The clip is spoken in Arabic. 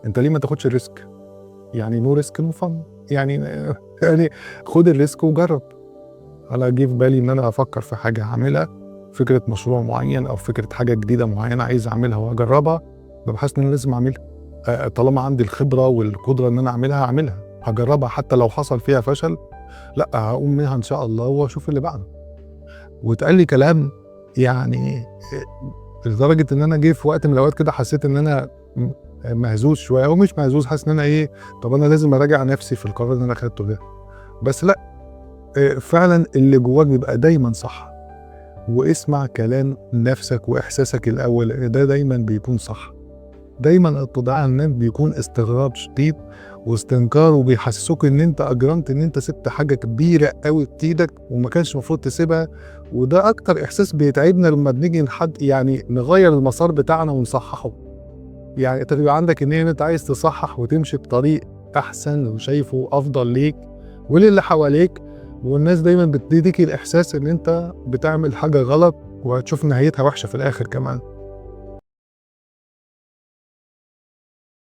أنت ليه ما تاخدش الريسك؟ يعني no risk no fun. يعني يعني خُد الريسك وجرّب. أنا جِه في بالي إن أنا أفكّر في حاجة هاعملها، فكرة مشروع معيّن أو فكرة حاجة جديدة معيّنة عايز أعملها وأجرّبها، بابقى حاسس إن أنا لازم أعملها. طالما عندي الخبرة والقدرة إن أنا أعملها، هاعملها، هاجرّبها حتى لو حصل فيها فشل، لأ هاقوم منها إن شاء الله وأشوف اللي بعده. واتقال لي كلام يعني لدرجة إن أنا جه في وقت من الأوقات كده حسّيت إن أنا مهزوز شوية أو مش مهزوز، حاسس إن أنا إيه، طَب أنا لازم أراجع نَفْسي في القرار اللي أنا خدته ده. بس لأ، فعلًا اللي جواك بيبقى دايمًا صح، واسمع كلام نَفْسك وإحساسك الأول، ده دايمًا بيكون صح. دايمًا الاتضاع عن الناس بيكون استغراب شديد واستنكار، وبيحسّسوك إن أنت أجرمت، إن أنت سِبت حاجة كبيرة أوي في إيدك وما كانش المفروض تسيبها. وده أكتر إحساس بيتعبنا لمّا بنيجي يعني نغيّر المسار بتاعنا ونصحّحه. يعني أنت بيبقى عندك النية إن أنت عايز تصحّح وتمشي بطريق أحسن وشايفه أفضل ليك وللي حواليك، والناس دايمًا بتدّيك الإحساس إن أنت بتعمل حاجة غلط وهتشوف نهايتها وحشة في الآخر كمان.